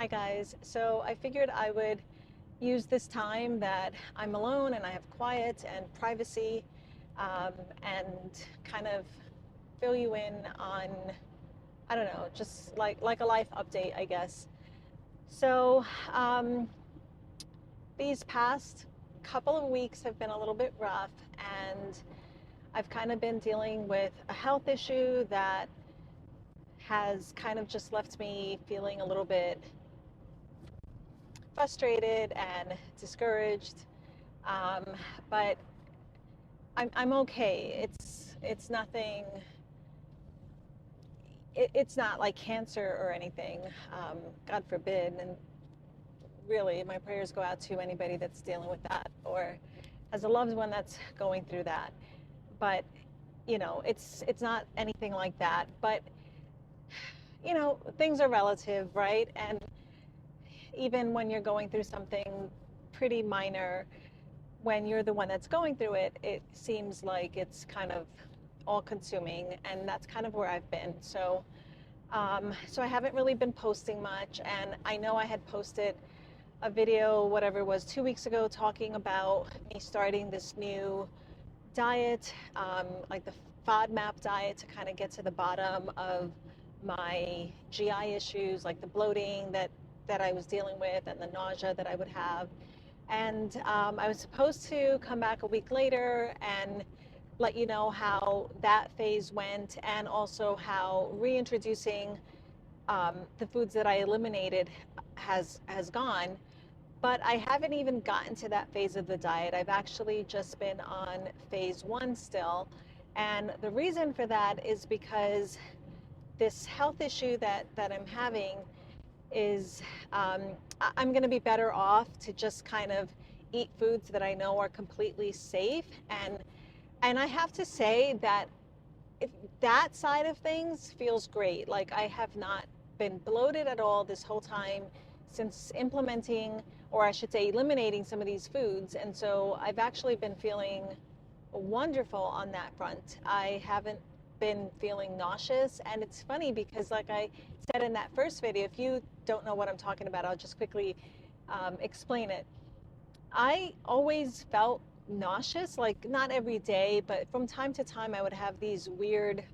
Hi guys. So I figured I would use this time that I'm alone and I have quiet and privacy, um, and kind of fill you in on, I don't know, just like a life update, I guess. So um, these past couple of weeks have been a little bit rough, and I've kind of been dealing with a health issue that has kind of just left me feeling a little bit frustrated and discouraged. Um, but I'm okay. It's nothing. It's not like cancer or anything. God forbid. And really, my prayers go out to anybody that's dealing with that or has a loved one that's going through that. But it's not anything like that. But things are relative, right? And even when you're going through something pretty minor, when you're the one that's going through it, it seems like it's kind of all consuming, and that's kind of where I've been. So I haven't really been posting much, and I know I had posted a video, whatever it was, 2 weeks ago, talking about me starting this new diet, like the FODMAP diet, to kind of get to the bottom of my GI issues, like the bloating that I was dealing with and the nausea that I would have. And I was supposed to come back a week later and let you know how that phase went, and also how reintroducing the foods that I eliminated has gone. But I haven't even gotten to that phase of the diet. I've actually just been on phase one still. And the reason for that is because this health issue that I'm having is, I'm going to be better off to just kind of eat foods that I know are completely safe. And I have to say that if that side of things feels great. Like, I have not been bloated at all this whole time since implementing, or I should say eliminating, some of these foods. And so I've actually been feeling wonderful on that front. I haven't been feeling nauseous. And it's funny because, like I said in that first video, if you don't know what I'm talking about, I'll just quickly explain it. I always felt nauseous, like not every day, but from time to time I would have these weird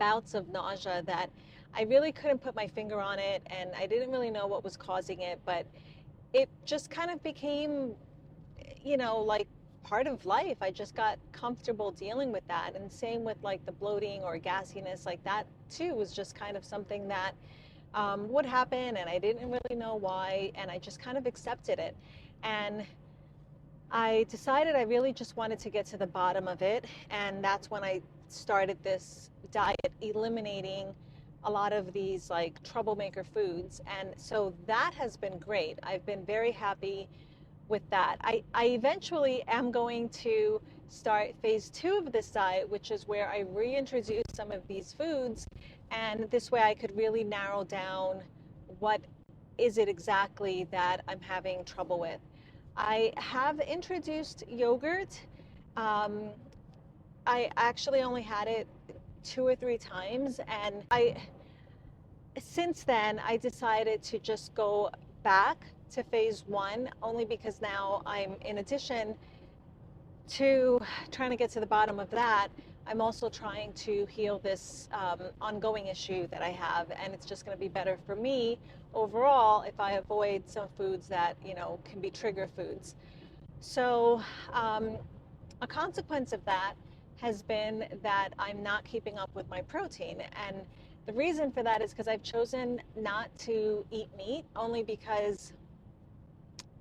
bouts of nausea that I really couldn't put my finger on it, and I didn't really know what was causing it, but it just kind of became, like part of life. I just got comfortable dealing with that. And same with like the bloating or gassiness, like that too was just kind of something that would happen, and I didn't really know why, and I just kind of accepted it. And I decided I really just wanted to get to the bottom of it, and that's when I started this diet, eliminating a lot of these like troublemaker foods. And so that has been great. I've been very happy with that. I eventually am going to start phase two of this diet, which is where I reintroduce some of these foods, and this way I could really narrow down what is it exactly that I'm having trouble with. I have introduced yogurt. Um, I actually only had it 2 or 3 times, and I since then I decided to just go back to phase one, only because now I'm, in addition to trying to get to the bottom of that, I'm also trying to heal this ongoing issue that I have, and it's just going to be better for me overall if I avoid some foods that can be trigger foods. So, a consequence of that has been that I'm not keeping up with my protein. And the reason for that is because I've chosen not to eat meat, only because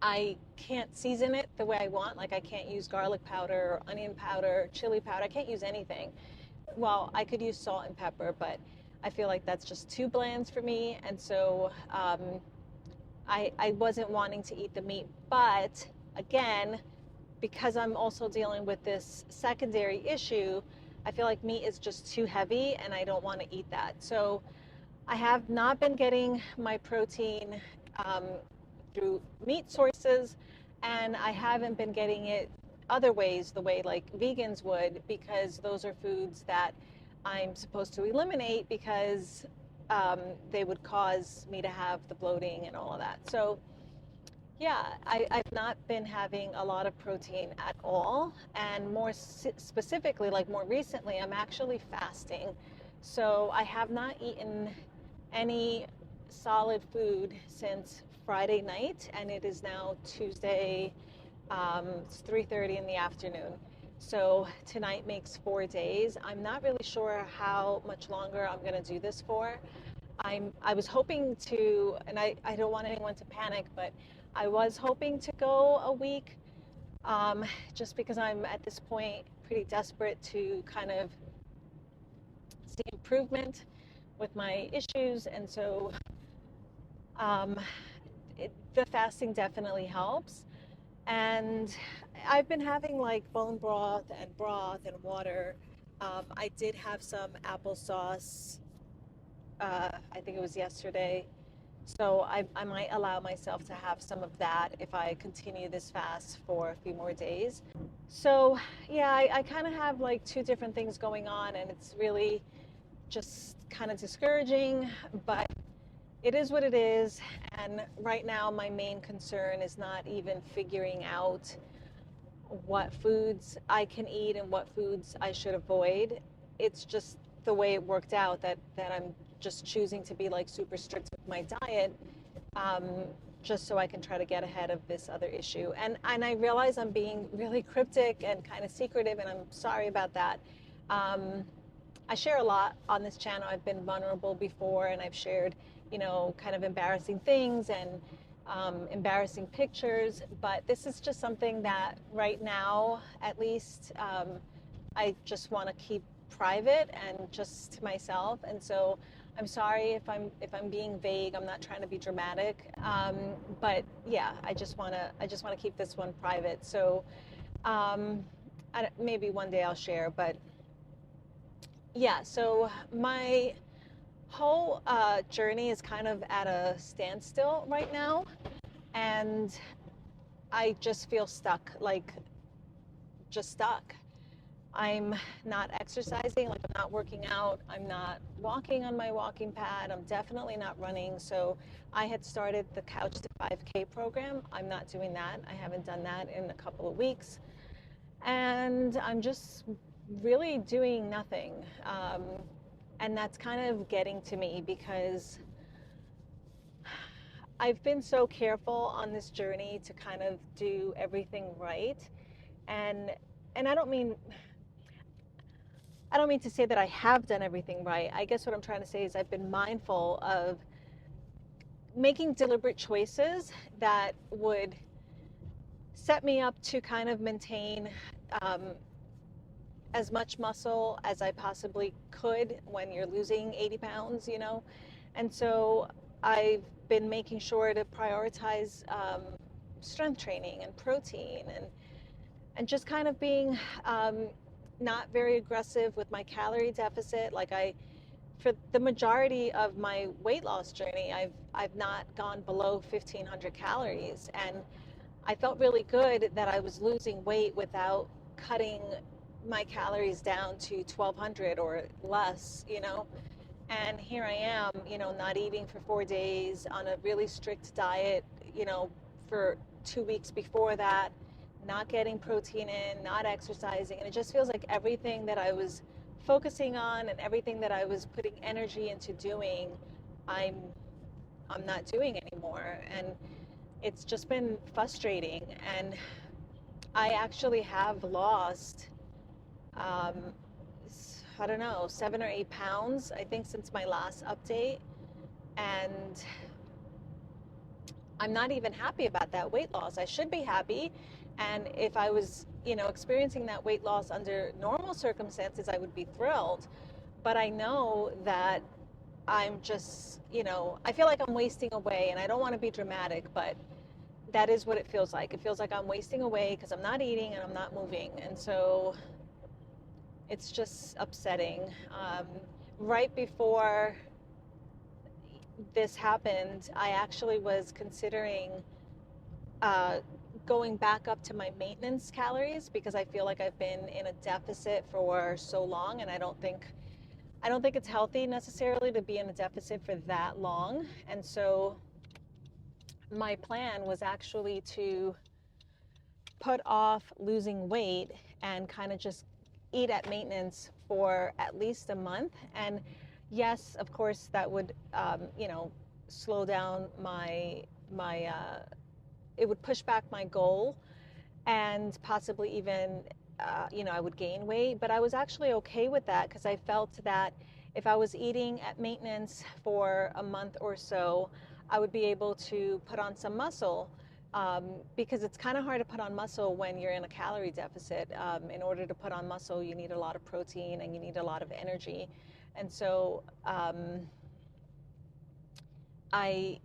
I can't season it the way I want. Like, I can't use garlic powder, or onion powder, chili powder. I can't use anything. Well, I could use salt and pepper, but I feel like that's just too bland for me. And so I wasn't wanting to eat the meat. But again, because I'm also dealing with this secondary issue, I feel like meat is just too heavy and I don't want to eat that. So I have not been getting my protein um, through meat sources, and I haven't been getting it other ways, the way like vegans would, because those are foods that I'm supposed to eliminate because they would cause me to have the bloating and all of that. So yeah, I've not been having a lot of protein at all. And more specifically, like more recently, I'm actually fasting. So I have not eaten any solid food since Friday night, and it is now Tuesday. It's 3:30 in the afternoon. So tonight makes 4 days. I'm not really sure how much longer I'm going to do this for. I was hoping to, and I don't want anyone to panic, but I was hoping to go a week, um, just because I'm at this point pretty desperate to kind of see improvement with my issues. And so um, the fasting definitely helps. And I've been having like bone broth and water. I did have some applesauce, I think it was yesterday. So I might allow myself to have some of that if I continue this fast for a few more days. So yeah, I kind of have like two different things going on, and it's really just kind of discouraging, but it is what it is. And right now, my main concern is not even figuring out what foods I can eat and what foods I should avoid. It's just the way it worked out that I'm just choosing to be like super strict with my diet, um, just so I can try to get ahead of this other issue. And I realize I'm being really cryptic and kind of secretive, and I'm sorry about that. Um, I share a lot on this channel. I've been vulnerable before, and I've shared, kind of embarrassing things and embarrassing pictures. But this is just something that right now, at least, I just want to keep private and just to myself. And so I'm sorry if I'm being vague. I'm not trying to be dramatic. But yeah, I just want to keep this one private. So maybe one day I'll share, but yeah, so my whole journey is kind of at a standstill right now, and I just feel stuck, like just stuck. I'm not exercising, like I'm not working out, I'm not walking on my walking pad, I'm definitely not running. So I had started the Couch to 5K program. I'm not doing that. I haven't done that in a couple of weeks. And I'm just really doing nothing. And that's kind of getting to me because I've been so careful on this journey to kind of do everything right. And and I don't mean to say that I have done everything right. I guess what I'm trying to say is I've been mindful of making deliberate choices that would set me up to kind of maintain um, as much muscle as I possibly could when you're losing 80 pounds. And so I've been making sure to prioritize strength training and protein and just kind of being not very aggressive with my calorie deficit. Like for the majority of my weight loss journey, I've not gone below 1,500 calories, and I felt really good that I was losing weight without cutting my calories down to 1,200 or less. And here I am, not eating for 4 days on a really strict diet, for 2 weeks before that, not getting protein in, not exercising. And it just feels like everything that I was focusing on and everything that I was putting energy into doing, I'm I'm not doing anymore. And it's just been frustrating. And I actually have lost, um, I don't know, 7 or 8 pounds, I think, since my last update. And I'm not even happy about that weight loss. I should be happy. And if I was, experiencing that weight loss under normal circumstances, I would be thrilled. But I know that I'm just, I feel like I'm wasting away. And I don't want to be dramatic, but that is what it feels like. It feels like I'm wasting away because I'm not eating and I'm not moving. And so it's just upsetting. Right before this happened, I actually was considering uh, going back up to my maintenance calories because I feel like I've been in a deficit for so long, and I don't think I don't think it's healthy necessarily to be in a deficit for that long. And so my plan was actually to put off losing weight and kind of just eat at maintenance for at least a month. And yes, of course, that would, slow down it would push back my goal and possibly even, I would gain weight. But I was actually okay with that because I felt that if I was eating at maintenance for a month or so, I would be able to put on some muscle. Because it's kind of hard to put on muscle when you're in a calorie deficit. In order to put on muscle, you need a lot of protein and you need a lot of energy. And so I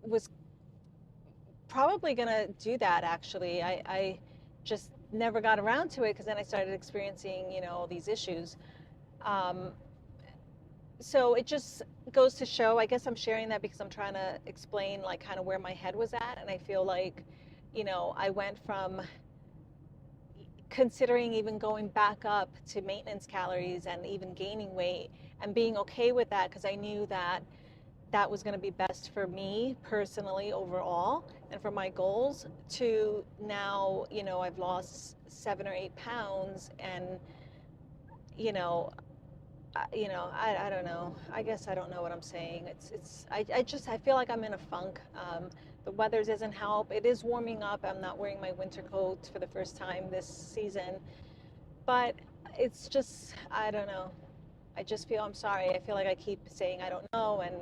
was probably going to do that actually. I just never got around to it because then I started experiencing, all these issues. Um, so it just goes to show, I guess I'm sharing that because I'm trying to explain like kind of where my head was at. And I feel like, I went from considering even going back up to maintenance calories and even gaining weight and being okay with that because I knew that that was going to be best for me personally overall and for my goals, to now, I've lost 7 or 8 pounds and, you know, I don't know. I guess I don't know what I'm saying. I feel like I'm in a funk. The weather doesn't help. It is warming up. I'm not wearing my winter coat for the first time this season, but it's just, I don't know. I'm sorry. I feel like I keep saying I don't know. And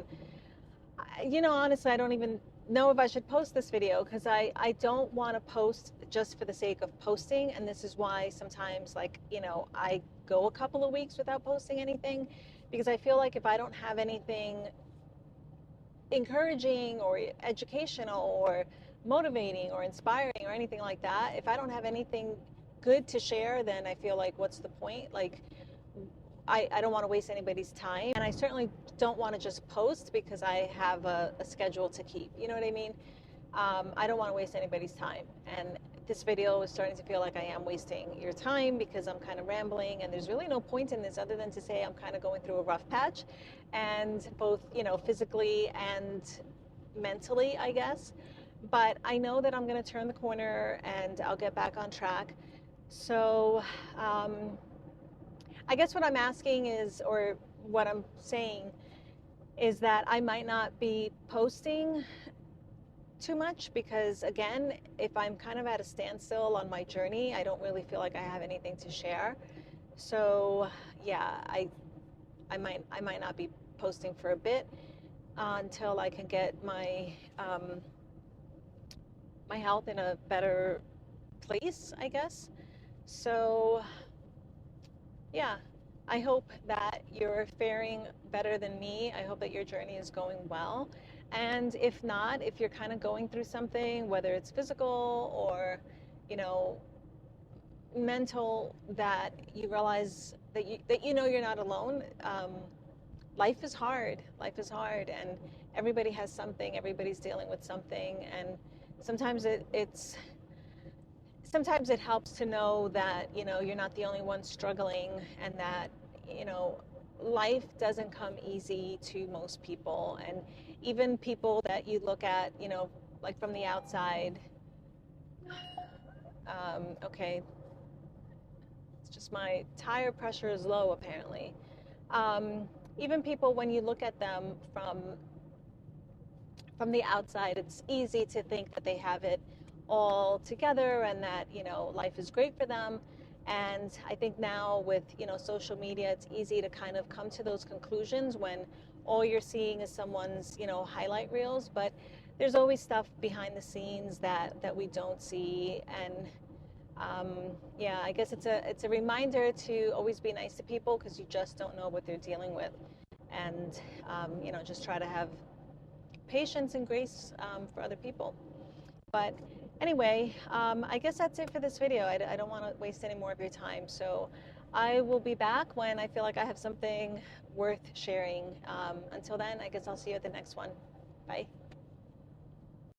honestly, I don't even know if I should post this video because I don't want to post just for the sake of posting. And this is why sometimes, like, I go a couple of weeks without posting anything because I feel like if I don't have anything encouraging or educational or motivating or inspiring or anything like that, if I don't have anything good to share, then I feel like what's the point? Like, I don't want to waste anybody's time. And I certainly don't want to just post because I have a schedule to keep. You know what I mean? I don't want to waste anybody's time. And this video is starting to feel like I am wasting your time because I'm kind of rambling and there's really no point in this other than to say I'm kind of going through a rough patch, and both, physically and mentally, I guess. But I know that I'm going to turn the corner and I'll get back on track. So, I guess what I'm asking is, or what I'm saying is that I might not be posting too much because, again, if I'm kind of at a standstill on my journey, I don't really feel like I have anything to share. So yeah, I might not be posting for a bit until I can get my health in a better place, I guess. So yeah, I hope that you're faring better than me. I hope that your journey is going well. And if not, if you're kind of going through something, whether it's physical or, you know, mental, that you realize that you're not alone. Life is hard. Life is hard, and everybody has something. Everybody's dealing with something, and sometimes sometimes it helps to know that, you're not the only one struggling, and that, life doesn't come easy to most people. And even people that you look at, like from the outside, okay, it's just my tire pressure is low apparently. Even people, when you look at them from the outside, it's easy to think that they have it all together and that, life is great for them. And I think now with, social media, it's easy to kind of come to those conclusions when all you're seeing is someone's, highlight reels. But there's always stuff behind the scenes that we don't see. And yeah, I guess it's a reminder to always be nice to people because you just don't know what they're dealing with. And, just try to have patience and grace for other people. But anyway, I guess that's it for this video. I don't want to waste any more of your time. So I will be back when I feel like I have something worth sharing. Until then, I guess I'll see you at the next one. Bye.